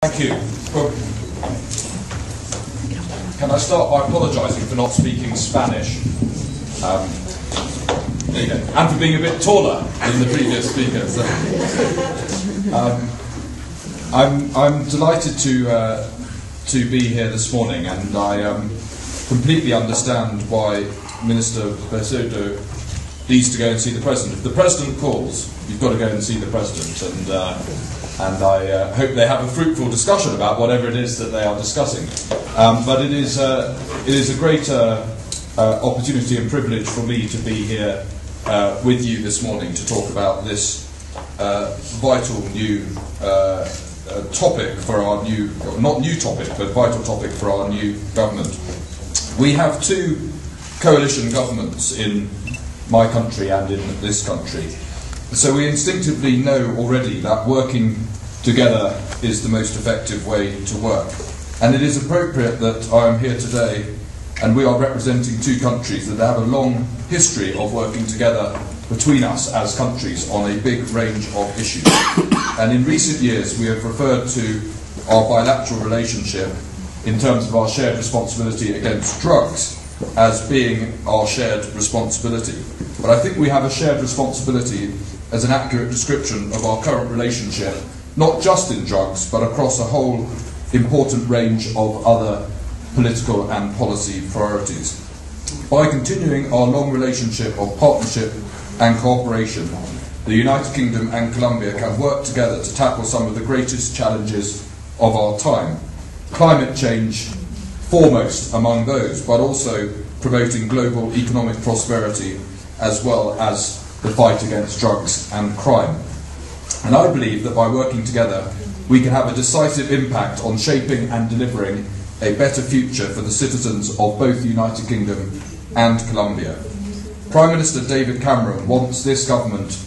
Thank you. Well, can I start by apologising for not speaking Spanish? And for being a bit taller than the previous speakers. I'm delighted to be here this morning, and I completely understand why Minister Becerra needs to go and see the President. If the President calls, you've got to go and see the President, and I hope they have a fruitful discussion about whatever it is that they are discussing. But it is a great opportunity and privilege for me to be here with you this morning to talk about this vital new topic for our new, not new topic, but vital topic for our new government. We have two coalition governments in my country and in this country. So we instinctively know already that working together is the most effective way to work. And it is appropriate that I am here today and we are representing two countries that have a long history of working together between us as countries on a big range of issues. And in recent years we have referred to our bilateral relationship in terms of our shared responsibility against drugs as being our shared responsibility. But I think we have a shared responsibility as an accurate description of our current relationship, not just in drugs, but across a whole important range of other political and policy priorities. By continuing our long relationship of partnership and cooperation, the United Kingdom and Colombia can work together to tackle some of the greatest challenges of our time. Climate change foremost among those, but also promoting global economic prosperity as well as the fight against drugs and crime. And I believe that by working together we can have a decisive impact on shaping and delivering a better future for the citizens of both the United Kingdom and Colombia. Prime Minister David Cameron wants this government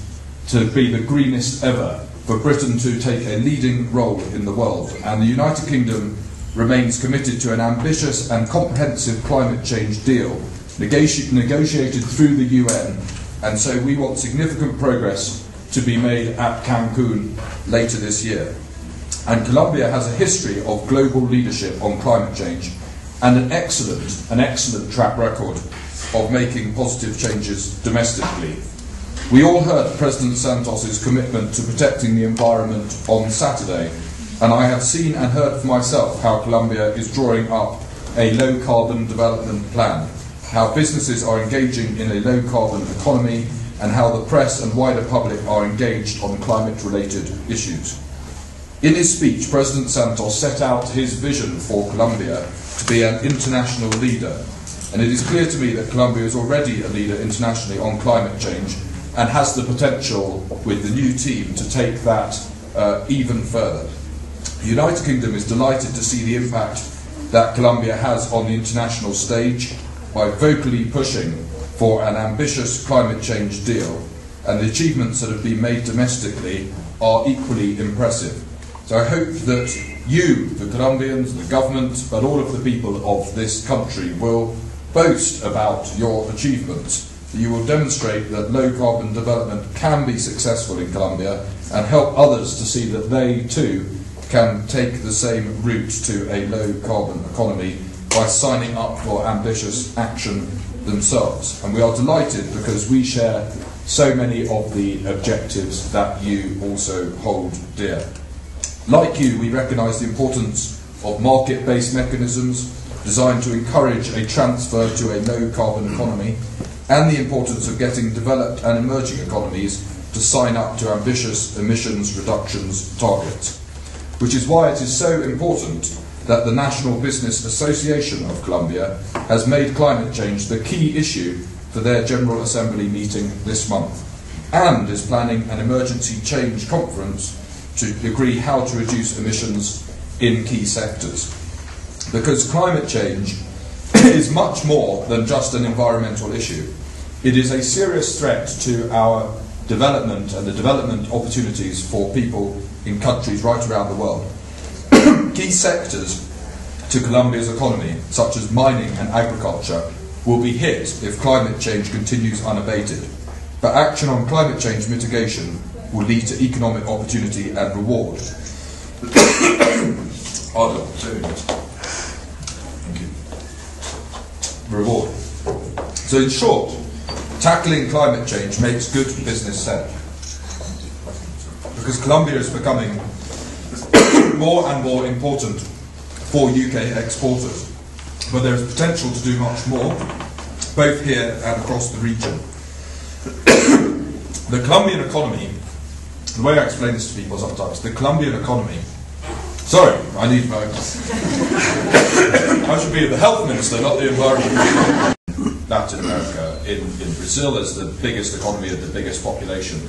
to be the greenest ever, for Britain to take a leading role in the world, and the United Kingdom remains committed to an ambitious and comprehensive climate change deal negotiated through the UN, and so we want significant progress to be made at Cancun later this year. And Colombia has a history of global leadership on climate change and an excellent track record of making positive changes domestically. We all heard President Santos's commitment to protecting the environment on Saturday, and I have seen and heard for myself how Colombia is drawing up a low-carbon development plan, how businesses are engaging in a low-carbon economy, and how the press and wider public are engaged on climate-related issues. In his speech, President Santos set out his vision for Colombia to be an international leader, and it is clear to me that Colombia is already a leader internationally on climate change and has the potential, with the new team, to take that even further. The United Kingdom is delighted to see the impact that Colombia has on the international stage by vocally pushing for an ambitious climate change deal, and the achievements that have been made domestically are equally impressive. So I hope that you, the Colombians, the government, but all of the people of this country will boast about your achievements. You will demonstrate that low-carbon development can be successful in Colombia and help others to see that they too can take the same route to a low-carbon economy by signing up for ambitious action themselves. And we are delighted because we share so many of the objectives that you also hold dear. Like you, we recognise the importance of market-based mechanisms designed to encourage a transfer to a low-carbon economy, and the importance of getting developed and emerging economies to sign up to ambitious emissions reductions targets. Which is why it is so important that the National Business Association of Colombia has made climate change the key issue for their General Assembly meeting this month, and is planning an emergency change conference to agree how to reduce emissions in key sectors. Because climate change is much more than just an environmental issue. It is a serious threat to our development and the development opportunities for people in countries right around the world. Key sectors to Colombia's economy, such as mining and agriculture, will be hit if climate change continues unabated. But action on climate change mitigation will lead to economic opportunity and reward. Ardor, 2 minutes. Thank you. Reward. So in short, tackling climate change makes good business sense. Because Colombia is becoming more and more important for UK exporters. But there is potential to do much more, both here and across the region. The Colombian economy, the way I explain this to people sometimes, the Colombian economy, sorry, I need my, I should be the health minister, not the environment minister. Latin America, in Brazil there's the biggest economy and the biggest population,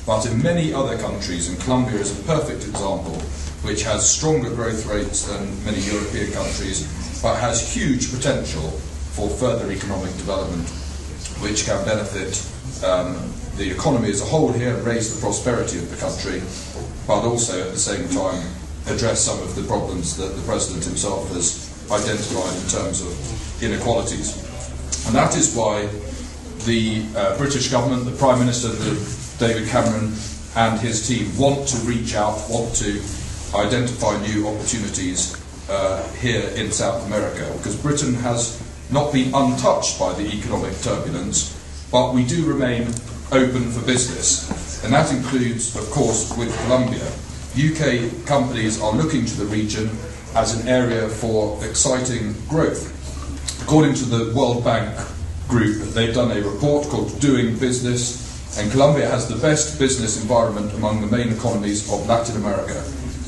but in many other countries, and Colombia is a perfect example, which has stronger growth rates than many European countries, but has huge potential for further economic development, which can benefit the economy as a whole here and raise the prosperity of the country, but also at the same time address some of the problems that the President himself has identified in terms of inequalities. And that is why the British government, the Prime Minister, David Cameron, and his team want to reach out, want to identify new opportunities here in South America, because Britain has not been untouched by the economic turbulence, but we do remain open for business, and that includes, of course, with Colombia. UK companies are looking to the region as an area for exciting growth. According to the World Bank Group, they've done a report called Doing Business, and Colombia has the best business environment among the main economies of Latin America.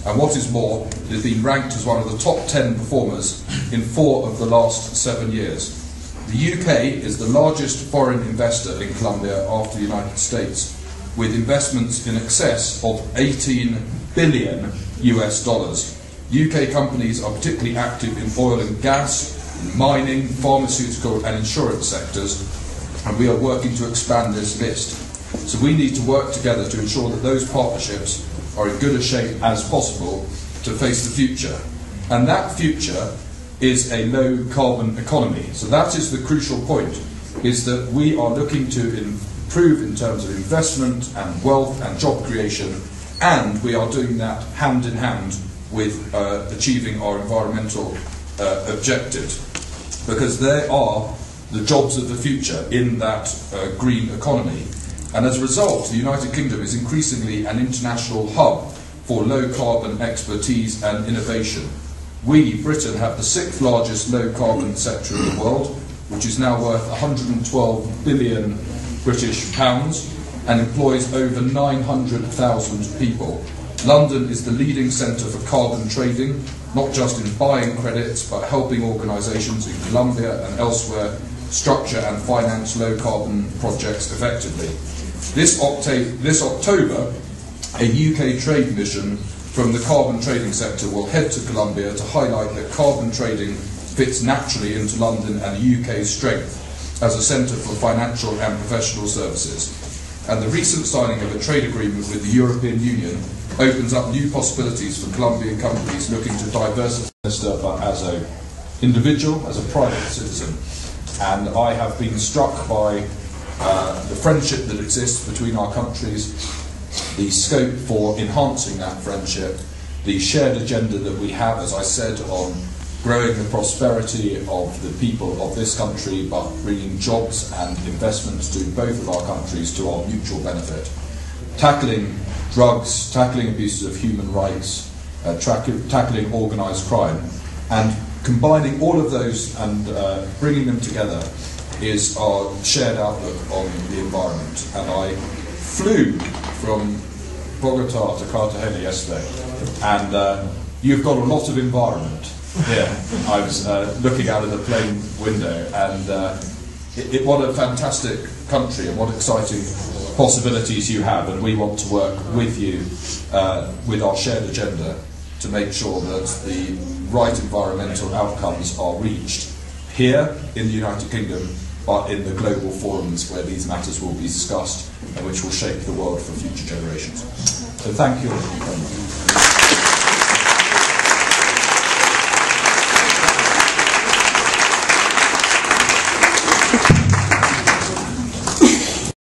And what is more, it has been ranked as one of the top 10 performers in 4 of the last 7 years. The UK is the largest foreign investor in Colombia after the United States, with investments in excess of 18 billion US dollars. UK companies are particularly active in oil and gas, in mining, pharmaceutical and insurance sectors, and we are working to expand this list. So we need to work together to ensure that those partnerships are in good a shape as possible to face the future. And that future is a low-carbon economy. So that is the crucial point, is that we are looking to improve in terms of investment and wealth and job creation, and we are doing that hand in hand with achieving our environmental objectives, because they are the jobs of the future in that green economy. And as a result, the United Kingdom is increasingly an international hub for low-carbon expertise and innovation. We, Britain, have the 6th largest low-carbon sector in the world, which is now worth 112 billion British pounds and employs over 900,000 people. London is the leading centre for carbon trading, not just in buying credits, but helping organisations in Colombia and elsewhere structure and finance low-carbon projects effectively. This October, a UK trade mission from the carbon trading sector will head to Colombia to highlight that carbon trading fits naturally into London and the UK's strength as a centre for financial and professional services. And the recent signing of a trade agreement with the European Union opens up new possibilities for Colombian companies looking to diversify, but as an individual, as a private citizen. And I have been struck by the friendship that exists between our countries, the scope for enhancing that friendship, the shared agenda that we have, as I said, on growing the prosperity of the people of this country, but bringing jobs and investments to both of our countries to our mutual benefit. Tackling drugs, tackling abuses of human rights, tackling organised crime, and combining all of those and bringing them together is our shared outlook on the environment. And I flew from Bogota to Cartagena yesterday, and you've got a lot of environment here. I was looking out of the plane window, and what a fantastic country and what exciting possibilities you have, and we want to work with you with our shared agenda to make sure that the right environmental outcomes are reached here in the United Kingdom, but in the global forums where these matters will be discussed and which will shape the world for future generations. So thank you all.